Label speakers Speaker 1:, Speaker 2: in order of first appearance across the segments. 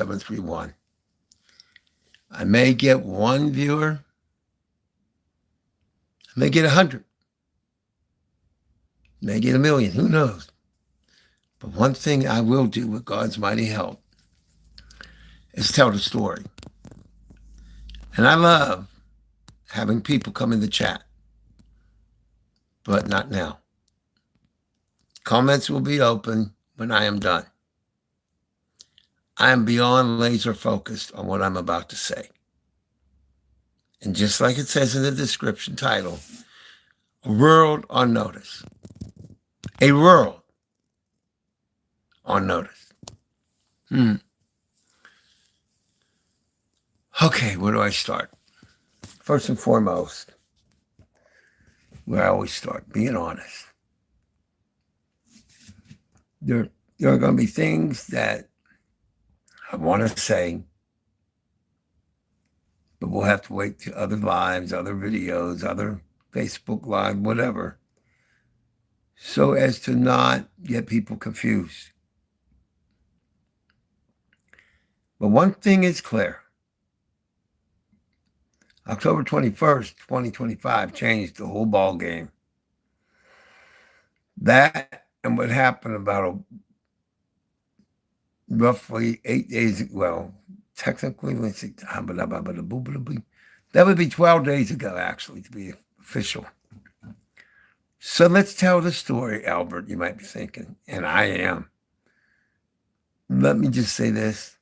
Speaker 1: 731. I may get one viewer. I may get 100. May get a million. Who knows? But one thing I will do with God's mighty help is tell the story. And I love having people come in the chat, but not now. Comments will be open when I am done. I am beyond laser focused on what I'm about to say. And just like it says in the description title, a world on notice. A world on notice. Okay, where do I start? First and foremost, where I always start, being honest. There are going to be things that I want to say, but we'll have to wait to other lives, other videos, other Facebook Live, whatever, so as to not get people confused. But one thing is clear. October 21st, 2025 changed the whole ball game. That and what happened about roughly 8 days ago, well, technically, let's see, that would be 12 days ago, actually, to be official. So let's tell the story, Albert, you might be thinking, and I am. Let me just say this.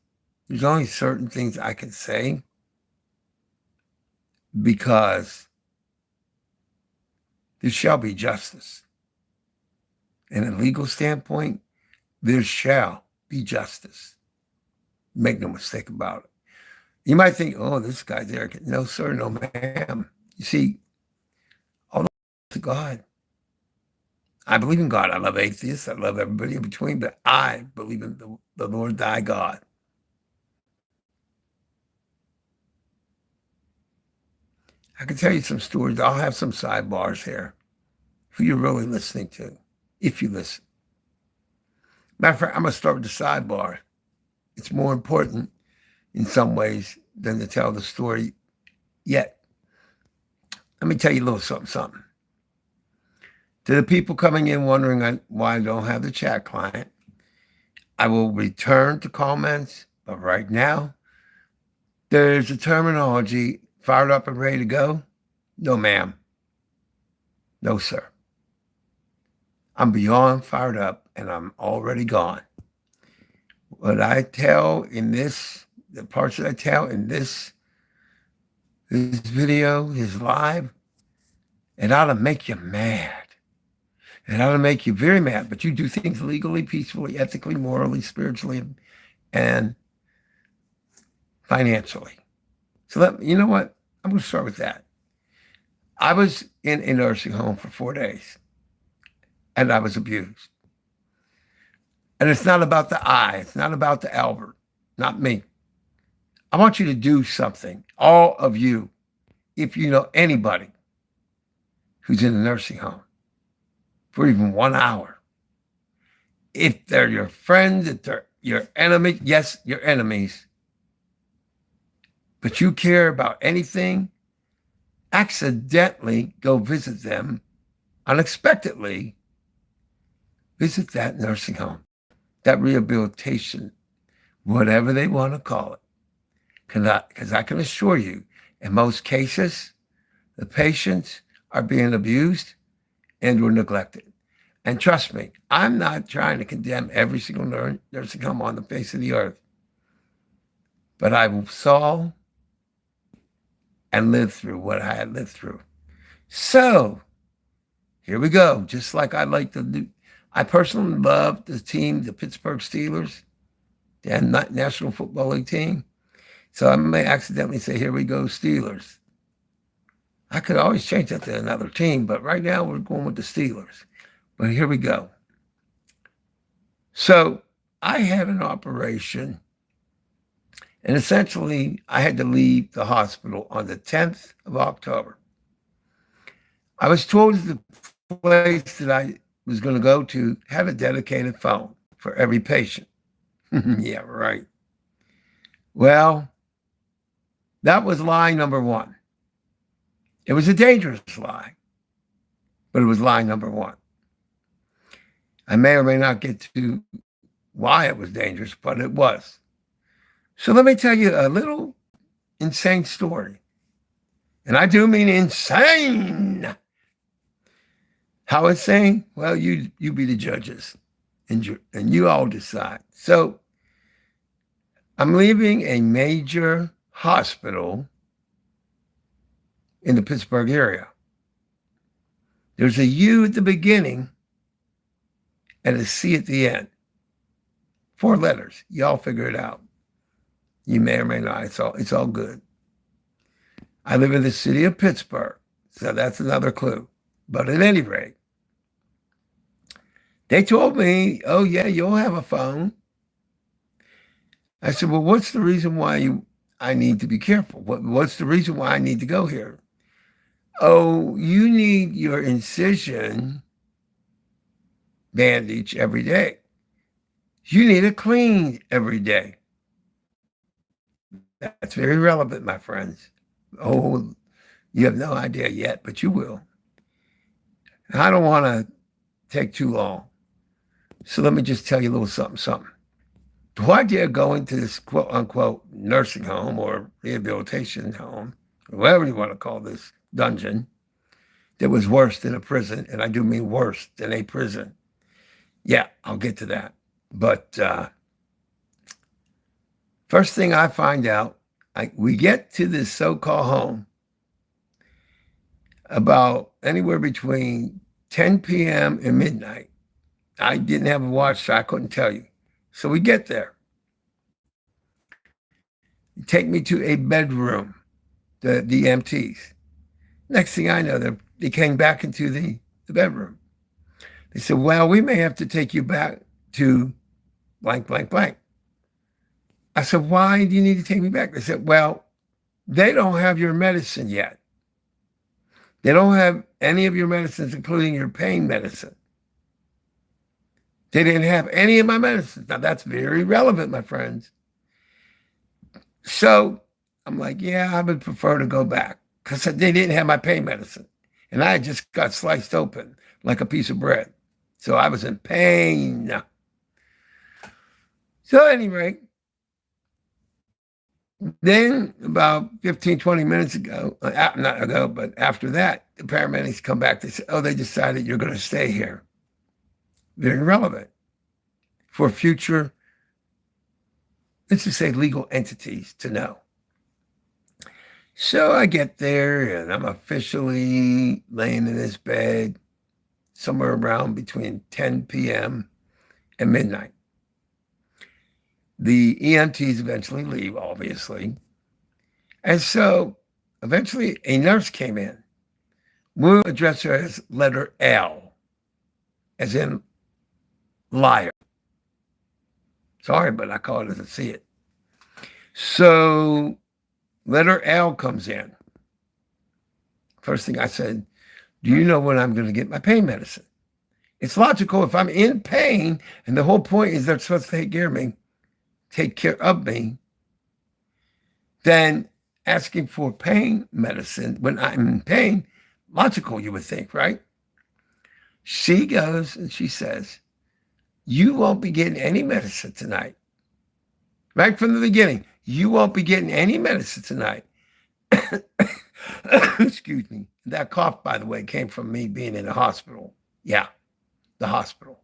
Speaker 1: There's only certain things I can say because there shall be justice. In a legal standpoint, there shall be justice. Make no mistake about it. You might think, oh, this guy's arrogant. No, sir, no, ma'am. You see, all to God. I believe in God. I love atheists. I love everybody in between, but I believe in the Lord thy God. I can tell you some stories. I'll have some sidebars here. Who you're really listening to, if you listen. Matter of fact, I'm going to start with the sidebar. It's more important in some ways than to tell the story yet. Let me tell you a little something. To the people coming in wondering why I don't have the chat client, I will return to comments, but right now, there's a terminology fired up and ready to go. No, ma'am. No, sir. I'm beyond fired up and I'm already gone. What I tell in this, the parts that I tell in this video, this live, it ought to make you mad. It ought to make you very mad, but you do things legally, peacefully, ethically, morally, spiritually, and financially. So you know what? I'm going to start with that. I was in a nursing home for 4 days, and I was abused. And it's not about the I. It's not about the Albert, not me. I want you to do something, all of you, if you know anybody who's in a nursing home for even 1 hour. If they're your friends, if they're your enemy, yes, your enemies, but you care about anything, accidentally go visit them unexpectedly. Visit that nursing home, that rehabilitation, whatever they want to call it. Because I can assure you, in most cases, the patients are being abused and or neglected. And trust me, I'm not trying to condemn every single nursing home on the face of the earth. But I saw and lived through what I had lived through. So, here we go. Just like I like to do. I personally love the team, the Pittsburgh Steelers, the National Football League team. So I may accidentally say, here we go, Steelers. I could always change that to another team, but right now we're going with the Steelers. But here we go. So I had an operation, and essentially I had to leave the hospital on the 10th of October. I was told the place that I was going to go to had a dedicated phone for every patient. Yeah, right. Well, that was lie number one. It was a dangerous lie, but it was lie number one. I may or may not get to why it was dangerous, but it was. So let me tell you a little insane story. And I do mean insane. How insane? Well, you be the judges, and you all decide. So I'm leaving a major hospital in the Pittsburgh area. There's a U at the beginning and a C at the end. 4 letters. Y'all figure it out. You may or may not. It's all good. I live in the city of Pittsburgh, so that's another clue. But at any rate, they told me, oh, yeah, you'll have a phone. I said, well, what's the reason why I need to be careful? What's the reason why I need to go here? Oh, you need your incision bandage every day. You need it cleaned every day. That's very relevant, my friends. Oh, you have no idea yet, but you will. I don't want to take too long. So let me just tell you a little something. Why did I go into this quote unquote nursing home or rehabilitation home, or whatever you want to call this dungeon, that was worse than a prison? And I do mean worse than a prison. Yeah, I'll get to that. But first thing I find out, we get to this so-called home about anywhere between 10 p.m. and midnight. I didn't have a watch, so I couldn't tell you. So we get there. Take me to a bedroom, the EMTs. Next thing I know, they came back into the bedroom. They said, well, we may have to take you back to blank, blank, blank. I said, why do you need to take me back? They said, well, they don't have your medicine yet. They don't have any of your medicines, including your pain medicine. They didn't have any of my medicines. Now, that's very relevant, my friends. So I'm like, yeah, I would prefer to go back because they didn't have my pain medicine. And I just got sliced open like a piece of bread. So I was in pain. So at any rate, then about 15, 20 minutes ago, not ago, but after that, the paramedics come back. They say, oh, they decided you're going to stay here. Very relevant for future, let's just say, legal entities to know. So I get there and I'm officially laying in this bed somewhere around between 10 p.m. and midnight. The EMTs eventually leave, obviously. And so eventually a nurse came in. We'll address her as letter L, as in liar. Sorry, but I call it as I see it. So letter L comes in. First thing I said, do you know when I'm going to get my pain medicine? It's logical if I'm in pain, and the whole point is they're supposed to take care of me, then asking for pain medicine when I'm in pain, logical, you would think, right? She goes and she says, you won't be getting any medicine tonight. Right from the beginning, you won't be getting any medicine tonight. Excuse me. That cough, by the way, came from me being in the hospital. Yeah, the hospital.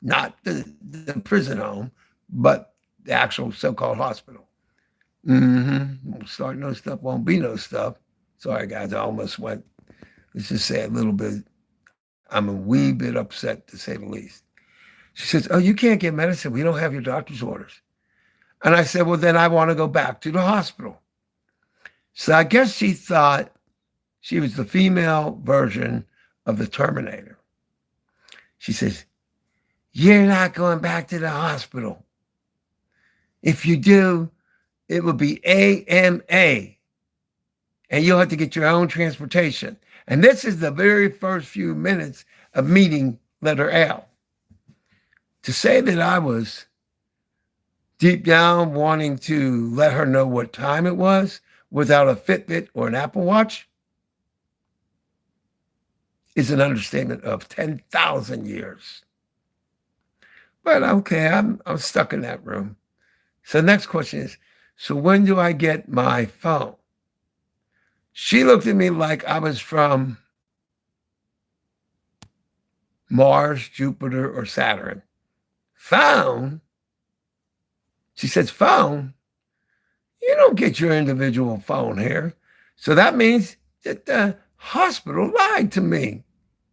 Speaker 1: Not the prison home, but the actual so-called hospital. Start no stuff, won't be no stuff. Sorry, guys, I almost went, let's just say a little bit, I'm a wee bit upset, to say the least. She says, oh, you can't get medicine. We don't have your doctor's orders. And I said, well, then I want to go back to the hospital. So I guess she thought she was the female version of the Terminator. She says, you're not going back to the hospital. If you do, it will be AMA. And you'll have to get your own transportation. And this is the very first few minutes of meeting letter L. To say that I was deep down wanting to let her know what time it was without a Fitbit or an Apple Watch is an understatement of 10,000 years. But okay, I'm stuck in that room. So the next question is, so when do I get my phone? She looked at me like I was from Mars, Jupiter, or Saturn. Phone? She says, phone? You don't get your individual phone here. So that means that the hospital lied to me.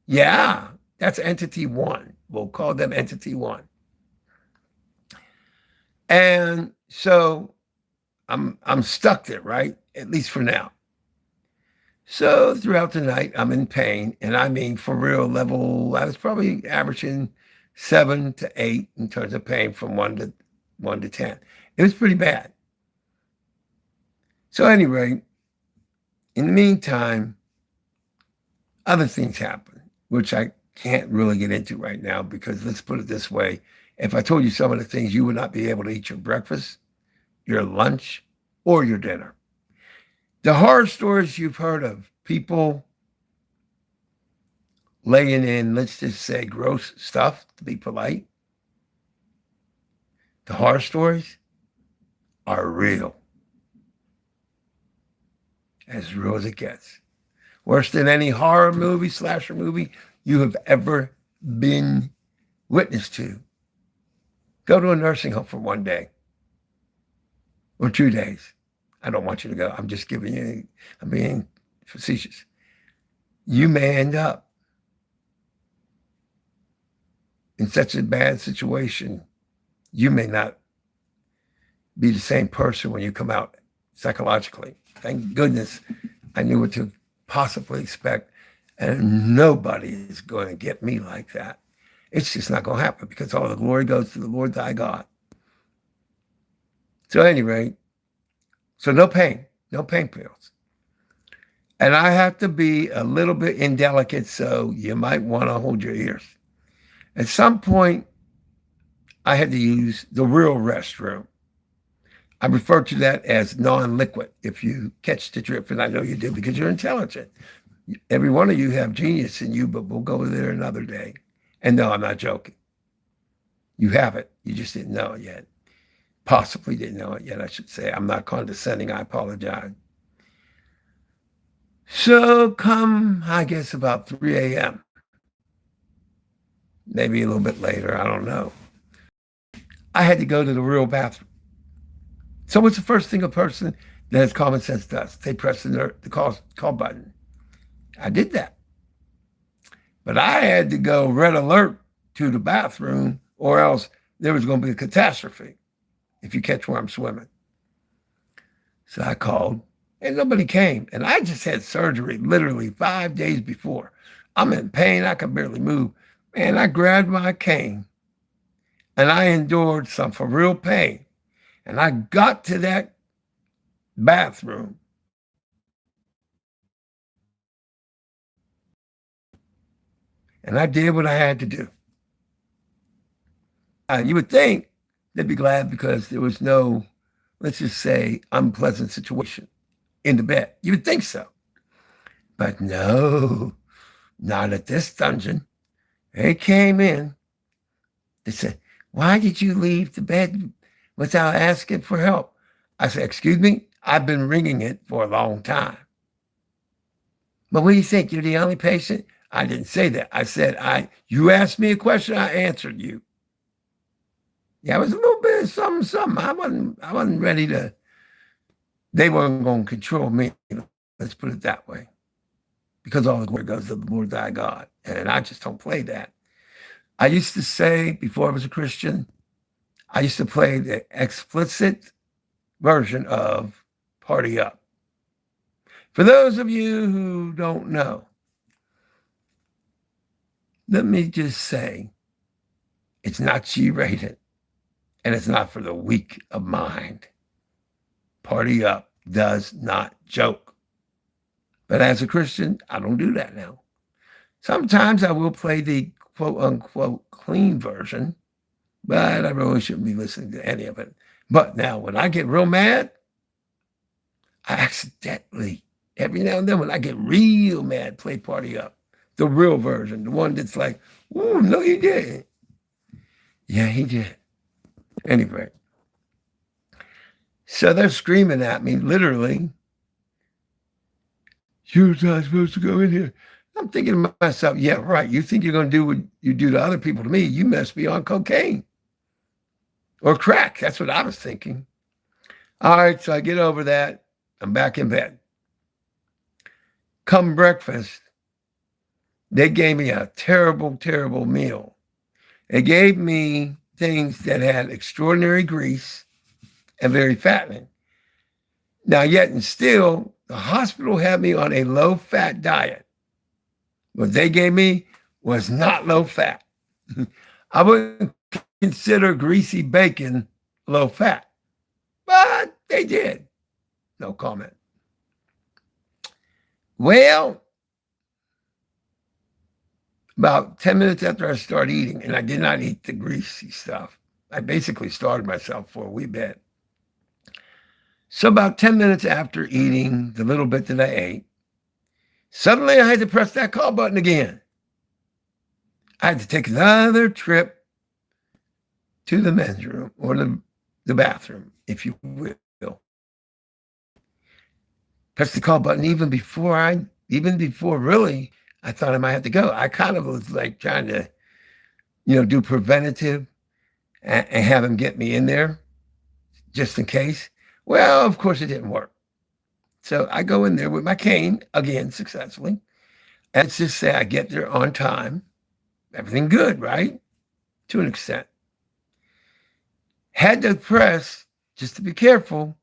Speaker 1: Yeah, that's entity one. We'll call them entity one. And so I'm stuck there, right? At least for now. So throughout the night, I'm in pain. And I mean, for real level, I was probably averaging 7 to 8 in terms of pain from 1 to 10. It was pretty bad. So anyway, in the meantime, other things happen, which I can't really get into right now because let's put it this way. If I told you some of the things, you would not be able to eat your breakfast, your lunch, or your dinner. The horror stories you've heard of people laying in, let's just say, gross stuff, to be polite, the horror stories are real. As real as it gets. Worse than any horror movie, slasher movie you have ever been witness to. Go to a nursing home for 1 day or 2 days. I don't want you to go. I'm just giving you, I'm being facetious. You may end up in such a bad situation, you may not be the same person when you come out psychologically. Thank goodness I knew what to possibly expect. And nobody is going to get me like that. It's just not going to happen because all the glory goes to the Lord thy God. So anyway, so no pain pills. And I have to be a little bit indelicate, so you might want to hold your ears. At some point, I had to use the real restroom. I refer to that as non-liquid, if you catch the drift, and I know you do because you're intelligent. Every one of you have genius in you, but we'll go there another day. And no, I'm not joking. You have it. You just didn't know it yet. Possibly didn't know it yet, I should say. I'm not condescending. I apologize. So come, I guess, about 3 a.m., maybe a little bit later, I don't know. I had to go to the real bathroom. So what's the first thing a person that has common sense does? They press the call button. I did that. But I had to go red alert to the bathroom or else there was going to be a catastrophe, if you catch where I'm swimming. So I called and nobody came. And I just had surgery literally 5 days before. I'm in pain. I can barely move. And I grabbed my cane and I endured some for real pain. And I got to that bathroom. And I did what I had to do. You would think they'd be glad because there was no, let's just say, unpleasant situation in the bed. You would think so. But no, not at this dungeon. They came in. They said, why did you leave the bed without asking for help? I said, excuse me, I've been ringing it for a long time. But what do you think? You're the only patient? I didn't say that. I said, you asked me a question, I answered you. Yeah, it was a little bit of something. I wasn't ready to, they weren't going to control me. Let's put it that way. Because all the glory goes to the Lord thy God. And I just don't play that. I used to say, before I was a Christian, I used to play the explicit version of Party Up. For those of you who don't know, let me just say, it's not G-rated, and it's not for the weak of mind. Party Up does not joke. But as a Christian, I don't do that now. Sometimes I will play the quote-unquote clean version, but I really shouldn't be listening to any of it. But now, when I get real mad, I accidentally, every now and then, when I get real mad, play Party Up, the real version, the one that's like, "Ooh, no, he didn't." Yeah, he did. Anyway, so they're screaming at me, literally, "You're not supposed to go in here." I'm thinking to myself, yeah, right. You think you're going to do what you do to other people to me? You must be on cocaine or crack. That's what I was thinking. All right, so I get over that. I'm back in bed. Come breakfast, they gave me a terrible, terrible meal. They gave me things that had extraordinary grease and very fattening. Now, yet and still, the hospital had me on a low-fat diet. What they gave me was not low-fat. I wouldn't consider greasy bacon low-fat, but they did. No comment. Well, about 10 minutes after I started eating, and I did not eat the greasy stuff, I basically starved myself for a wee bit. So about 10 minutes after eating the little bit that I ate, suddenly I had to press that call button again. I had to take another trip to the men's room or the bathroom, if you will. Press the call button even before really I thought I might have to go. I kind of was like trying to, do preventative and have him get me in there just in case. Well, of course it didn't work. So I go in there with my cane, again, successfully. And let's just say I get there on time. Everything good, right? To an extent. Had to press, just to be careful,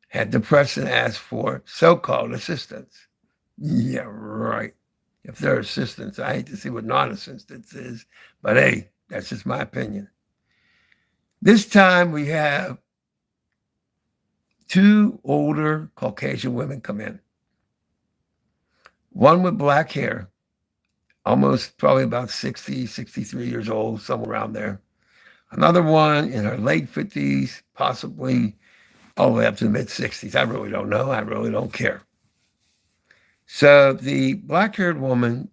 Speaker 1: had to press and ask for so-called assistance. Yeah, right. If they're assistants, I hate to see what non-assistance is, but hey, that's just my opinion. This time we have 2 older Caucasian women come in. One with black hair, almost probably about 60, 63 years old, somewhere around there. Another one in her late 50s, possibly all the way up to the mid-60s. I really don't know. I really don't care. So the black-haired woman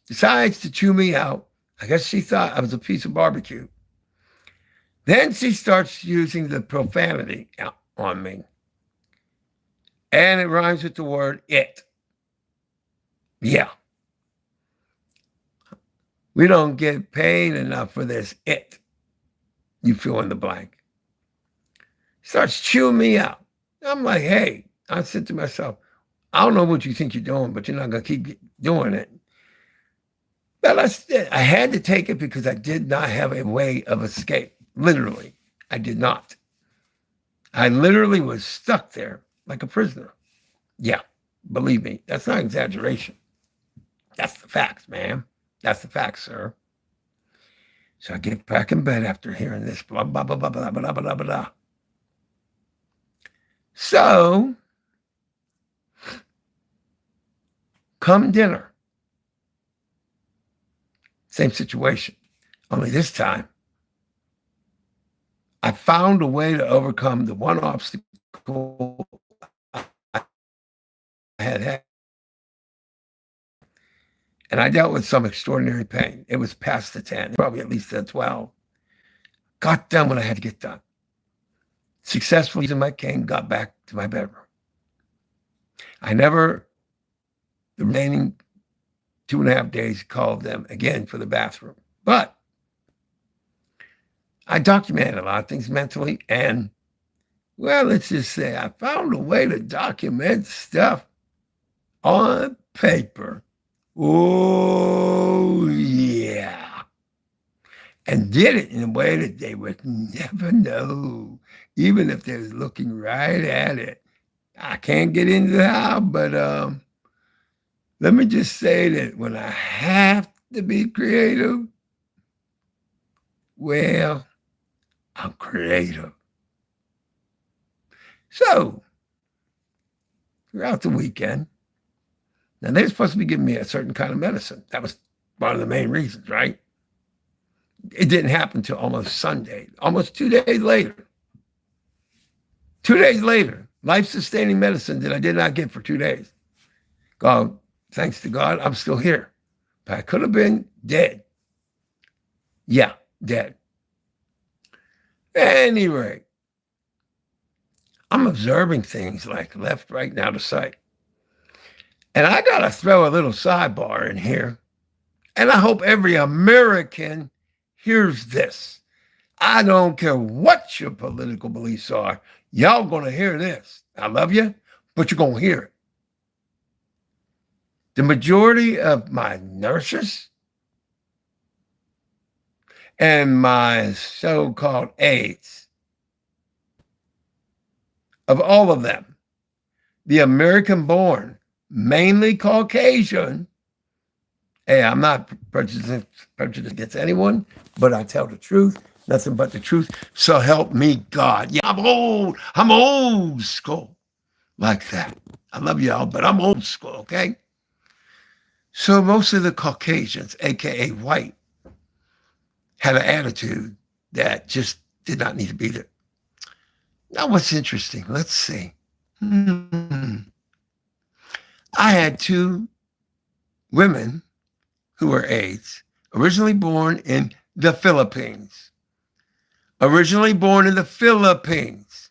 Speaker 1: decides to chew me out. I guess she thought I was a piece of barbecue. Then she starts using the profanity on me. And it rhymes with the word it. Yeah. We don't get paid enough for this it. You fill in the blank. Starts chewing me out. I'm like, hey, I said to myself, I don't know what you think you're doing, but you're not going to keep doing it. But I had to take it because I did not have a way of escape. Literally, I did not. I literally was stuck there like a prisoner. Yeah, believe me, that's not exaggeration. That's the facts, man. That's the facts, sir. So I get back in bed after hearing this, blah, blah, blah, blah, blah, blah, blah, blah, blah. So, come dinner. Same situation. Only this time, I found a way to overcome the one obstacle I had. And I dealt with some extraordinary pain. It was past the 10, probably at least the 12. Got done what I had to get done. Successfully using my cane, got back to my bedroom. I never, the remaining 2.5 days, called them again for the bathroom. But I documented a lot of things mentally. And, well, let's just say I found a way to document stuff on paper. Oh, yeah. And did it in a way that they would never know, even if they was looking right at it. I can't get into how, but let me just say that when I have to be creative, well, I'm creative. So, throughout the weekend, now, they're supposed to be giving me a certain kind of medicine. That was one of the main reasons, right? It didn't happen until almost Sunday, almost 2 days later. 2 days later, life-sustaining medicine that I did not get for 2 days. God, thanks to God, I'm still here. But I could have been dead. Yeah, dead. Anyway, I'm observing things like left, right, and out of sight. And I got to throw a little sidebar in here. And I hope every American hears this. I don't care what your political beliefs are. Y'all going to hear this. I love you, but you're going to hear it. The majority of my nurses and my so-called aides, of all of them, the American-born, mainly Caucasian. Hey, I'm not prejudiced against anyone, but I tell the truth, nothing but the truth. So help me God. Yeah, I'm old school like that. I love y'all, but I'm old school, okay? So most of the Caucasians, AKA white, had an attitude that just did not need to be there. Now, what's interesting, let's see. I had 2 women who were aides, originally born in the Philippines. Originally born in the Philippines.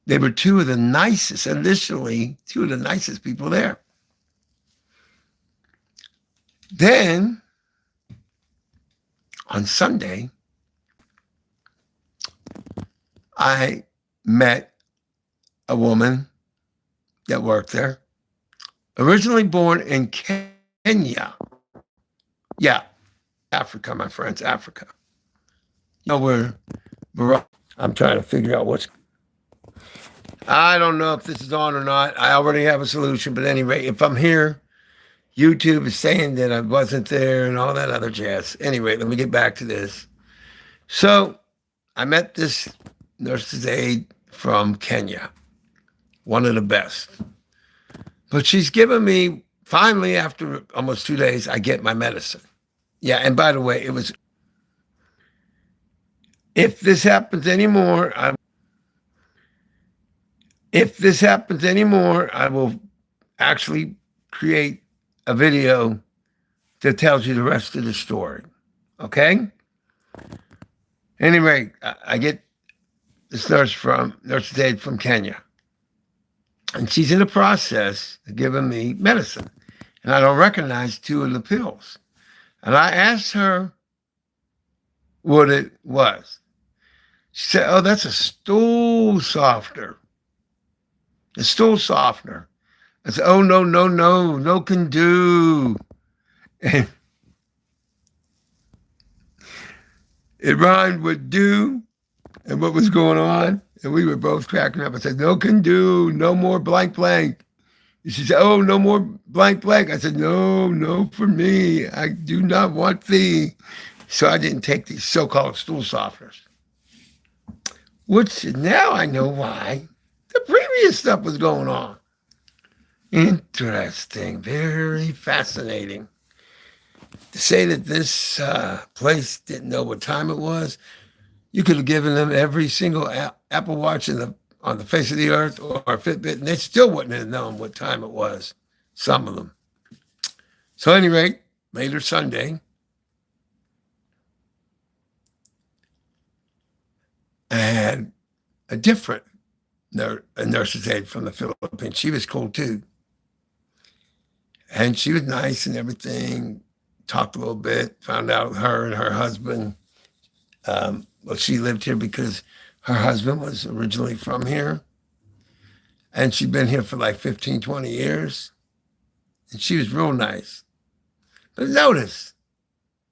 Speaker 1: They were 2 of the nicest, initially 2 of the nicest people there. Then, on Sunday, I met a woman that worked there, originally born in Kenya. Yeah, Africa, my friends, Africa. You know where I'm trying to figure out what's. I don't know if this is on or not. I already have a solution, but anyway, if I'm here, YouTube is saying that I wasn't there and all that other jazz. Anyway, let me get back to this. So I met this nurse's aide from Kenya, one of the best. But she's given me, finally, after almost 2 days, I get my medicine. Yeah, and by the way, it was, if this happens anymore, I will actually create a video that tells you the rest of the story. Okay? Anyway, I get this nurse's aide from Kenya. And she's in the process of giving me medicine. And I don't recognize 2 of the pills. And I asked her what it was. She said, oh, that's a stool softener. A stool softener. I said, oh, no can do. And it rhymed with do and what was going on. And we were both cracking up. I said, no can do, no more blank blank. And she said, oh, no more blank blank. I said, no for me. I do not want thee. So I didn't take these so-called stool softeners. Which now I know why the previous stuff was going on. Interesting, very fascinating. To say that this place didn't know what time it was, you could have given them every single Apple Watch on the face of the earth or a Fitbit, and they still wouldn't have known what time it was, some of them. So at any rate, later Sunday, I had a different nurse's aide from the Philippines. She was cool too. And she was nice and everything. Talked a little bit, found out her and her husband, well, she lived here because her husband was originally from here. And she'd been here for like 15, 20 years. And she was real nice. But notice,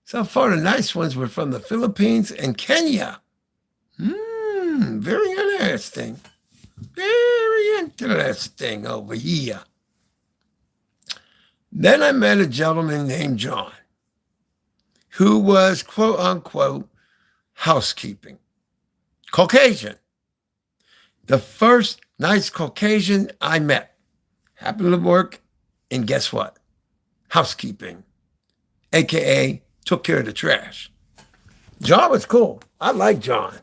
Speaker 1: so far the nice ones were from the Philippines and Kenya. Very interesting. Very interesting over here. Then I met a gentleman named John, who was, quote unquote, housekeeping. Caucasian. The first nice Caucasian I met happened to work in, guess what? Housekeeping, AKA took care of the trash. John was cool. I like John.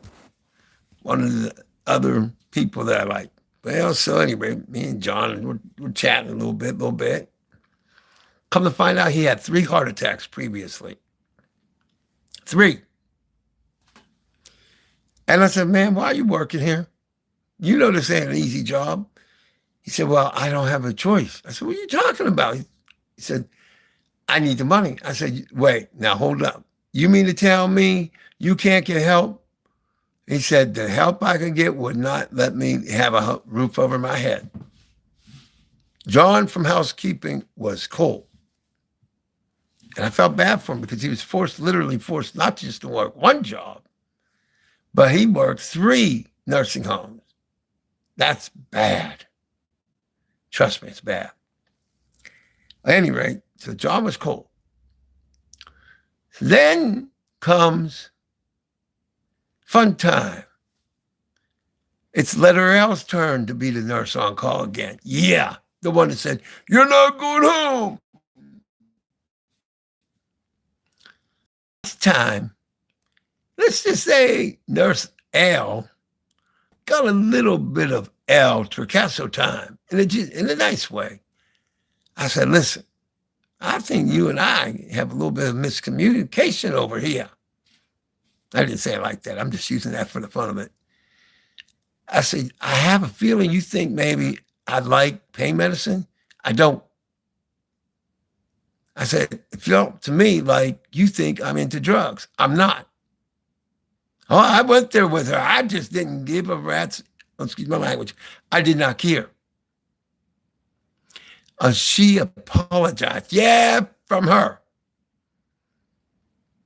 Speaker 1: one of the other people that I like. Well, so anyway, me and John were chatting a little bit. Come to find out, he had 3 heart attacks previously. 3. And I said, man, why are you working here? You know this ain't an easy job. He said, well, I don't have a choice. I said, what are you talking about? He said, I need the money. I said, wait, now hold up. You mean to tell me you can't get help? He said, the help I could get would not let me have a roof over my head. John from housekeeping was cold. And I felt bad for him because he was literally forced not just to work one job, but he worked 3 nursing homes. That's bad. Trust me, it's bad. At any rate, so John was cold. Then comes fun time. It's letter L's turn to be the nurse on call again. Yeah, the one that said, you're not going home. This time, let's just say Nurse L got a little bit of El Torcaso time in a nice way. I said, listen, I think you and I have a little bit of miscommunication over here. I didn't say it like that. I'm just using that for the fun of it. I said, I have a feeling you think maybe I like pain medicine. I don't. I said, it felt to me like you think I'm into drugs. I'm not. Oh, I went there with her. I just didn't give a rat's, excuse my language. I did not care. She apologized. Yeah, from her.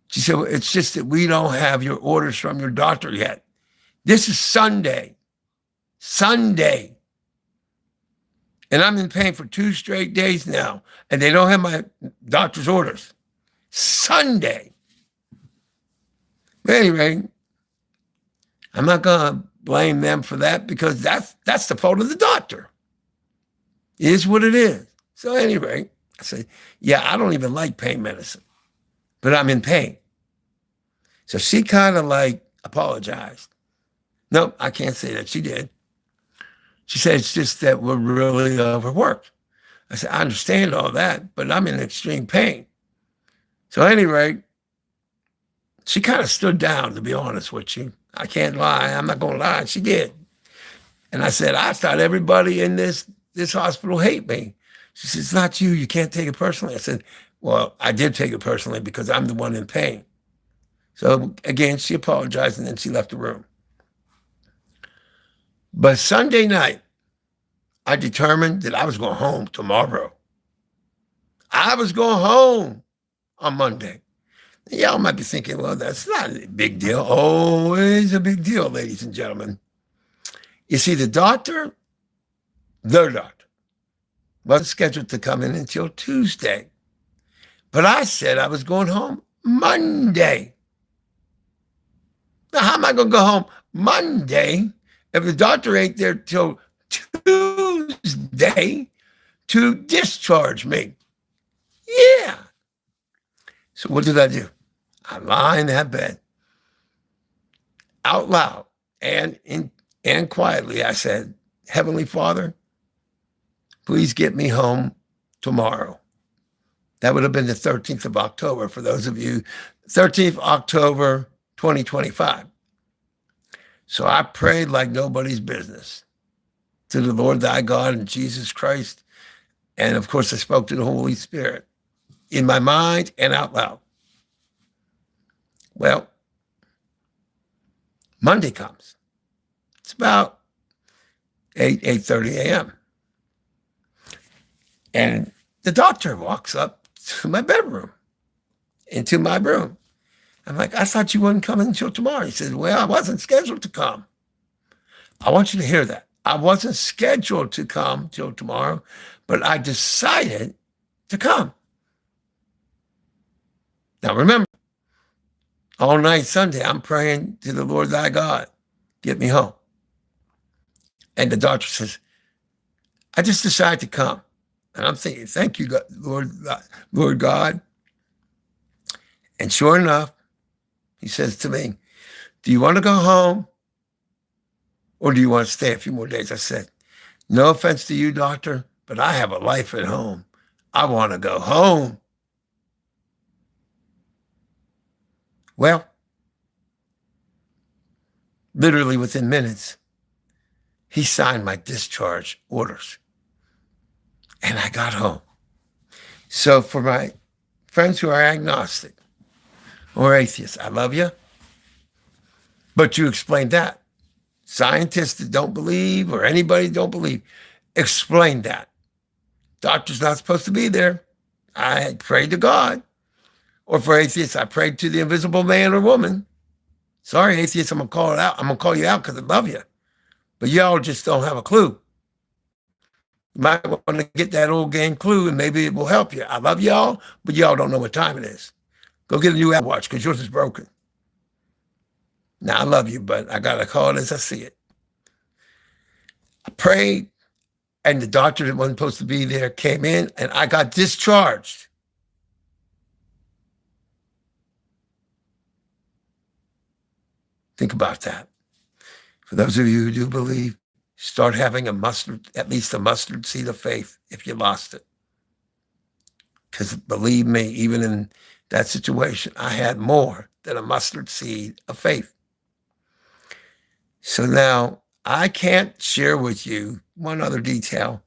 Speaker 1: She said, well, it's just that we don't have your orders from your doctor yet. This is Sunday. Sunday. And I'm in pain for 2 straight days now, and they don't have my doctor's orders. Sunday. But anyway, I'm not going to blame them for that because that's the fault of the doctor. It is what it is. So anyway, I said, yeah, I don't even like pain medicine, but I'm in pain. So she kind of like apologized. No, I can't say that. She did. She said, it's just that we're really overworked. I said, I understand all that, but I'm in extreme pain. So anyway, she kind of stood down, to be honest with you. I can't lie. I'm not going to lie. She did. And I said, I thought everybody in this hospital hate me. She said, it's not you. You can't take it personally. I said, well, I did take it personally because I'm the one in pain. So again, she apologized and then she left the room. But Sunday night, I determined that I was going home tomorrow. I was going home on Monday. Y'all might be thinking, well, that's not a big deal. Oh, it's a big deal, ladies and gentlemen. You see, their doctor, wasn't scheduled to come in until Tuesday. But I said I was going home Monday. Now, how am I going to go home Monday if the doctor ain't there till Tuesday to discharge me? Yeah. So what did I do? I lie in that bed out loud and quietly. I said, Heavenly Father, please get me home tomorrow. That would have been the 13th of October for those of you, 13th October, 2025. So I prayed like nobody's business to the Lord thy God and Jesus Christ. And of course, I spoke to the Holy Spirit in my mind and out loud. Well, Monday comes. It's about 8:30 a.m. And the doctor walks up to my bedroom, into my room. I'm like, I thought you wouldn't come until tomorrow. He said, well, I wasn't scheduled to come. I want you to hear that. I wasn't scheduled to come till tomorrow, but I decided to come. Now remember, all night Sunday, I'm praying to the Lord thy God, get me home. And the doctor says, I just decided to come. And I'm thinking, thank you, God, Lord God. And sure enough, he says to me, do you want to go home or do you want to stay a few more days? I said, no offense to you, doctor, but I have a life at home. I want to go home. Well, literally within minutes, he signed my discharge orders and I got home. So for my friends who are agnostic or atheists, I love you, but you explained that. Scientists that don't believe or anybody that don't believe, explain that. Doctor's not supposed to be there. I prayed to God. Or for atheists, I prayed to the invisible man or woman. Sorry, atheists, I'm going to call it out. I'm going to call you out because I love you. But y'all just don't have a clue. You might want to get that old game Clue and maybe it will help you. I love y'all, but y'all don't know what time it is. Go get a new Apple Watch because yours is broken. Now, I love you, but I got to call it as I see it. I prayed, and the doctor that wasn't supposed to be there came in, and I got discharged. Think about that. For those of you who do believe, start having at least a mustard seed of faith if you lost it. Because believe me, even in that situation, I had more than a mustard seed of faith. So now I can't share with you one other detail,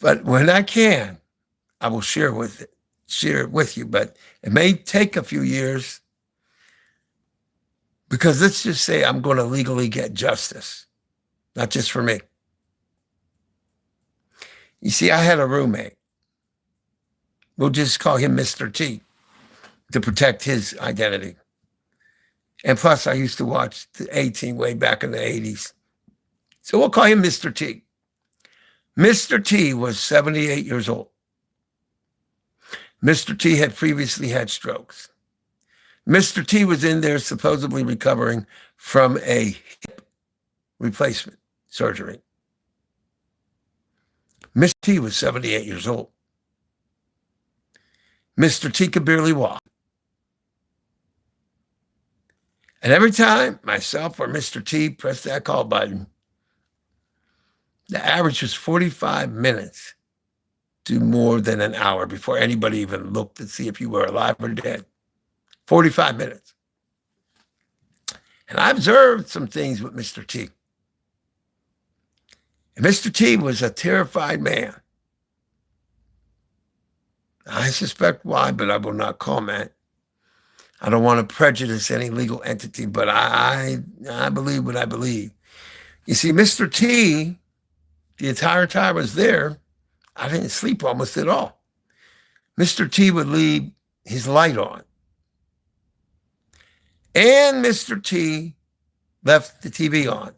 Speaker 1: but when I can, I will share it with you. But it may take a few years because let's just say I'm going to legally get justice, not just for me. You see, I had a roommate. We'll just call him Mr. T to protect his identity. And plus, I used to watch the A-Team way back in the 80s. So we'll call him Mr. T. Mr. T was 78 years old. Mr. T had previously had strokes. Mr. T was in there supposedly recovering from a hip replacement surgery. Mr. T was 78 years old. Mr. T could barely walk. And every time myself or Mr. T pressed that call button, the average was 45 minutes to more than an hour before anybody even looked to see if you were alive or dead. 45 minutes. And I observed some things with Mr. T. And Mr. T was a terrified man. I suspect why, but I will not comment. I don't want to prejudice any legal entity, but I believe what I believe. You see, Mr. T, the entire time I was there, I didn't sleep almost at all. Mr. T would leave his light on. And Mr. T left the TV on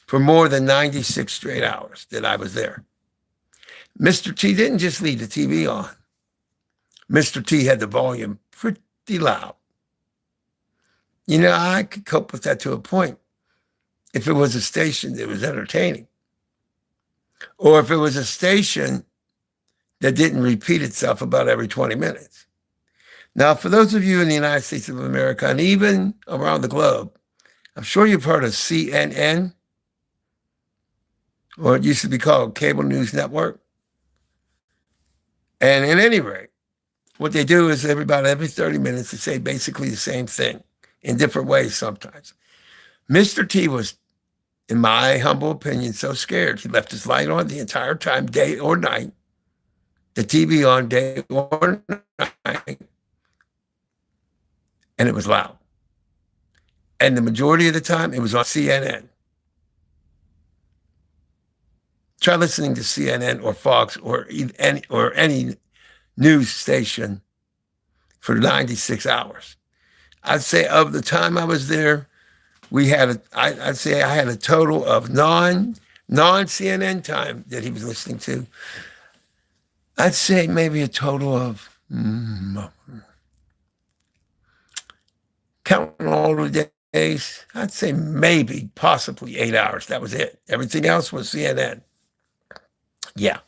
Speaker 1: for more than 96 straight hours that I was there. Mr. T didn't just leave the TV on. Mr. T had the volume pretty loud. You know, I could cope with that to a point if it was a station that was entertaining, or if it was a station that didn't repeat itself about every 20 minutes. Now, for those of you in the United States of America and even around the globe, I'm sure you've heard of CNN, or it used to be called Cable News Network. And at any rate, what they do is every 30 minutes, they say basically the same thing in different ways sometimes. Mr. T was, in my humble opinion, so scared. He left his light on the entire time, day or night, the TV on day or night, and it was loud. And the majority of the time, it was on CNN. Try listening to CNN or Fox or any news station for 96 hours. I'd say of the time I was there, I'd say I had a total of non-CNN time that he was listening to. I'd say maybe a total of, counting all the days, I'd say maybe possibly 8 hours. That was it. Everything else was CNN. Yeah,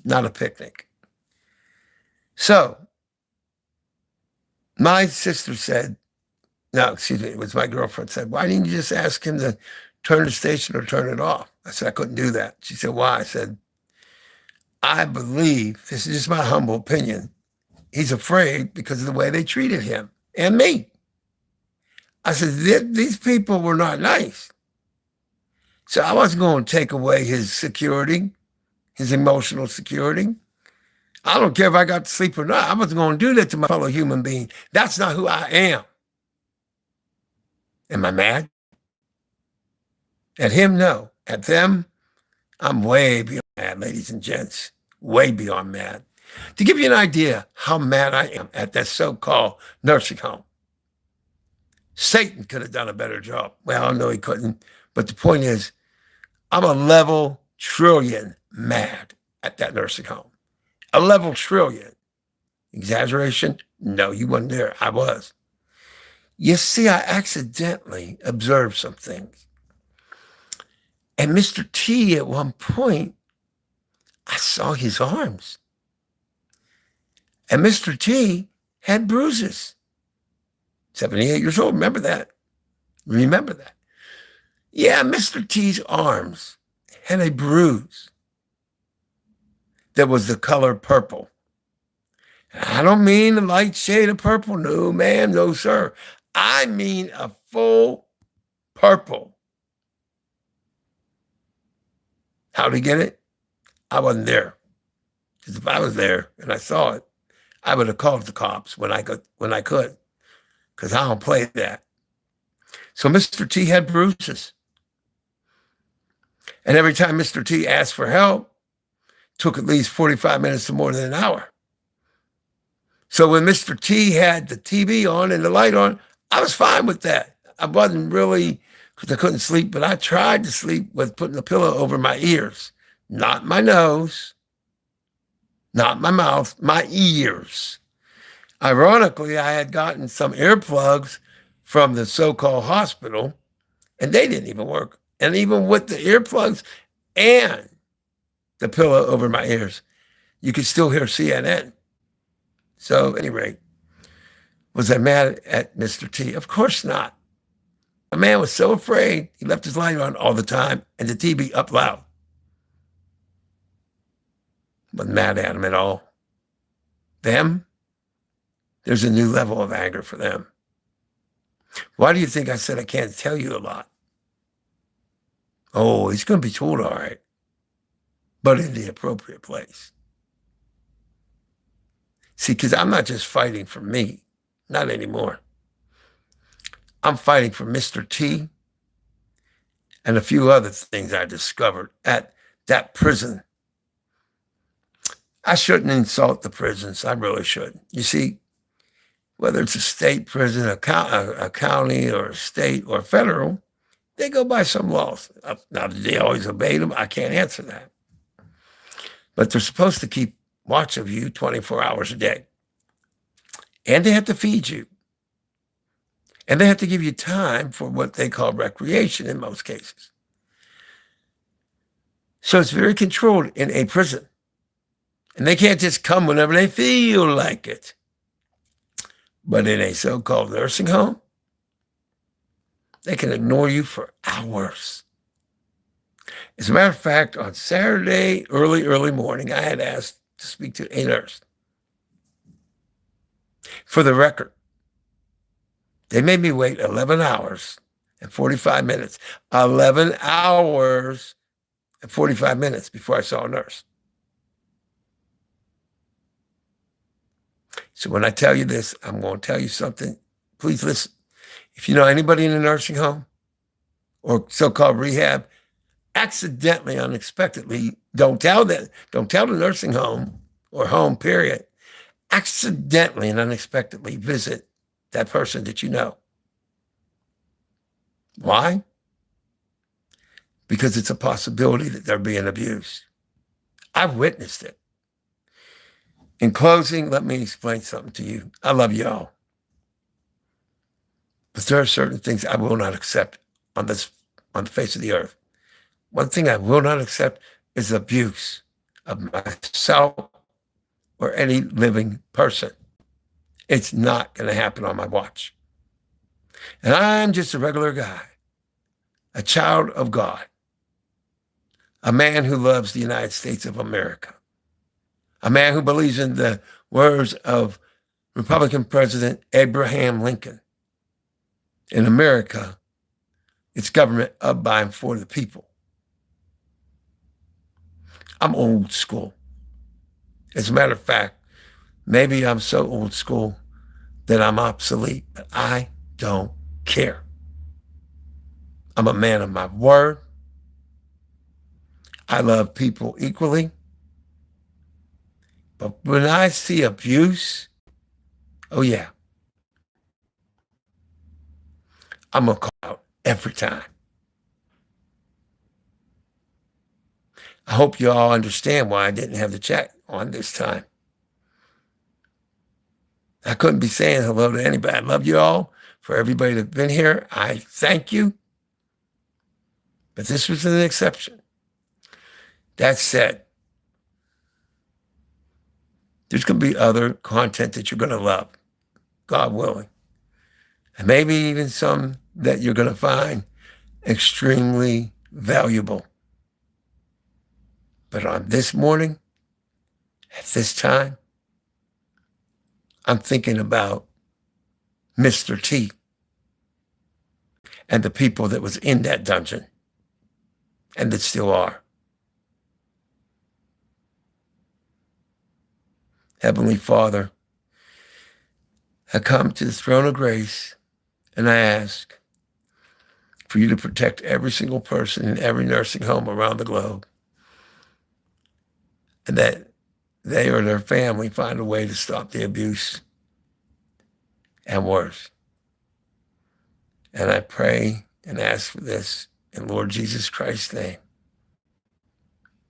Speaker 1: not a picnic. So my sister said, No, excuse me, it was my girlfriend said, why didn't you just ask him to turn the station or turn it off? I said, I couldn't do that. She said, why? I said, I believe, this is just my humble opinion, he's afraid because of the way they treated him and me. I said, these people were not nice. So I wasn't going to take away his security, his emotional security. I don't care if I got to sleep or not. I wasn't going to do that to my fellow human being. That's not who I am. Am I mad? At him, no. At them, I'm way beyond mad, ladies and gents. Way beyond mad. To give you an idea how mad I am at that so-called nursing home. Satan could have done a better job. Well, I know he couldn't. But the point is, I'm a level trillion mad at that nursing home. A level trillion. Exaggeration? No, you weren't there. I was. You see, I accidentally observed some things. And Mr. T, at one point, I saw his arms. And Mr. T had bruises. 78 years old, remember that. Remember that. Yeah, Mr. T's arms had a bruise that was the color purple. I don't mean the light shade of purple. No, ma'am, no, sir. I mean a full purple. How'd he get it? I wasn't there. Because if I was there and I saw it, I would have called the cops when I could. Because I don't play that. So Mr. T had bruises. And every time Mr. T asked for help, it took at least 45 minutes to more than an hour. So when Mr. T had the TV on and the light on, I was fine with that. I wasn't really, because I couldn't sleep, but I tried to sleep with putting a pillow over my ears. Not my nose, not my mouth, my ears. Ironically, I had gotten some earplugs from the so-called hospital, and they didn't even work. And even with the earplugs and the pillow over my ears, you could still hear CNN. So at any rate, was I mad at Mr. T? Of course not. The man was so afraid, he left his light on all the time and the TV up loud. Wasn't mad at him at all. Them, there's a new level of anger for them. Why do you think I said I can't tell you a lot? Oh, he's going to be told all right, but in the appropriate place. See, because I'm not just fighting for me, not anymore. I'm fighting for Mr. T and a few other things I discovered at that prison. I shouldn't insult the prisons. I really shouldn't. You see, whether it's a state prison, a county, or a state, or federal, they go by some laws. Now, do they always obey them? I can't answer that. But they're supposed to keep watch of you 24 hours a day. And they have to feed you. And they have to give you time for what they call recreation in most cases. So it's very controlled in a prison. And they can't just come whenever they feel like it. But in a so-called nursing home, they can ignore you for hours. As a matter of fact, on Saturday, early morning, I had asked to speak to a nurse. For the record, they made me wait 11 hours and 45 minutes. 11 hours and 45 minutes before I saw a nurse. So when I tell you this, I'm going to tell you something. Please listen. If you know anybody in a nursing home or so-called rehab, accidentally, unexpectedly, don't tell the nursing home or home, period. Accidentally and unexpectedly visit that person that you know. Why? Because it's a possibility that they're being abused. I've witnessed it. In closing, let me explain something to you. I love y'all. But there are certain things I will not accept on the face of the earth. One thing I will not accept is abuse of myself or any living person. It's not going to happen on my watch. And I'm just a regular guy, a child of God, a man who loves the United States of America, a man who believes in the words of Republican President Abraham Lincoln. In America, it's government of, by, and for the people. I'm old school. As a matter of fact, maybe I'm so old school that I'm obsolete, but I don't care. I'm a man of my word. I love people equally. But when I see abuse, oh yeah, I'm going to call out every time. I hope you all understand why I didn't have the chat on this time. I couldn't be saying hello to anybody. I love you all. For everybody that's been here, I thank you. But this was an exception. That said, there's going to be other content that you're going to love, God willing. And maybe even some that you're going to find extremely valuable. But on this morning, at this time, I'm thinking about Mr. T and the people that was in that dungeon and that still are. Heavenly Father, I come to the throne of grace and I ask for you to protect every single person in every nursing home around the globe, and that they or their family find a way to stop the abuse and worse. And I pray and ask for this in Lord Jesus Christ's name.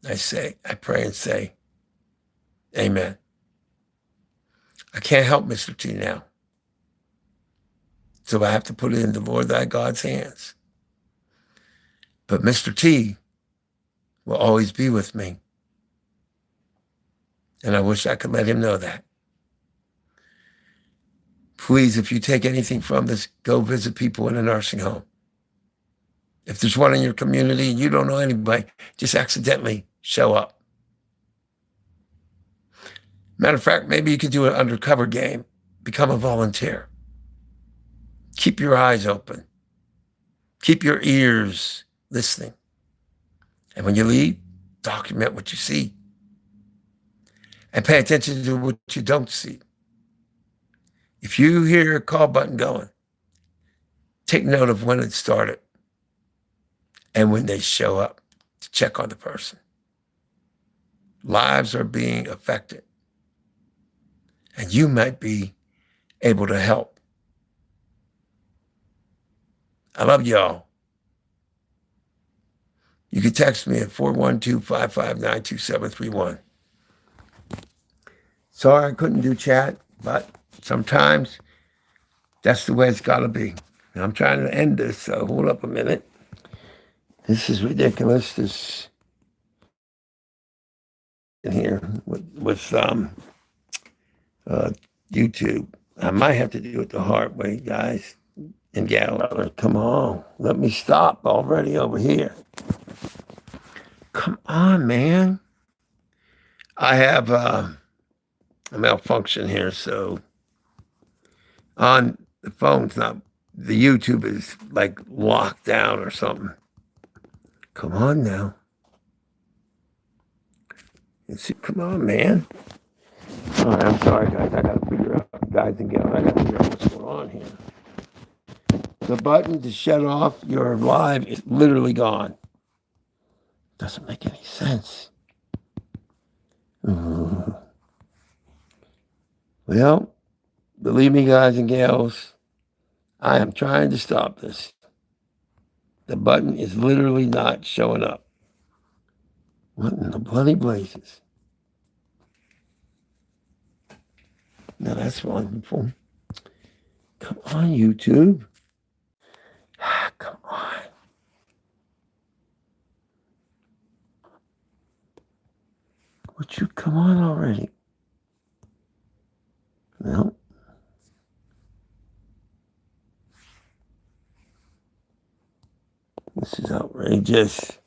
Speaker 1: I pray and say, amen. I can't help Mr. T now. So I have to put it in the Lord thy God's hands. But Mr. T will always be with me. And I wish I could let him know that. Please, if you take anything from this, go visit people in a nursing home. If there's one in your community and you don't know anybody, just accidentally show up. Matter of fact, maybe you could do an undercover game. Become a volunteer. Keep your eyes open. Keep your ears listening. And when you leave, document what you see. And pay attention to what you don't see. If you hear a call button going, take note of when it started and when they show up to check on the person. Lives are being affected. And you might be able to help. I love y'all. You can text me at 412-559-2731. Sorry I couldn't do chat, but sometimes that's the way it's got to be. And I'm trying to end this, so hold up a minute. This is ridiculous. This in here with YouTube. I might have to do it the hard way, guys and gals. Come on, let me stop already over here. Come on, man. I have a malfunction here, so on the phone's not, the YouTube is like locked down or something. Come on now. Come on, man. All right, I'm sorry, guys. I got to figure out, guys and gals, I got to figure out what's going on here. The button to shut off your live is literally gone. Doesn't make any sense. Well, believe me, guys and gals, I am trying to stop this. The button is literally not showing up. What in the bloody blazes? Now that's wonderful. Come on, YouTube. Come on. Would you come on already? No. is outrageous.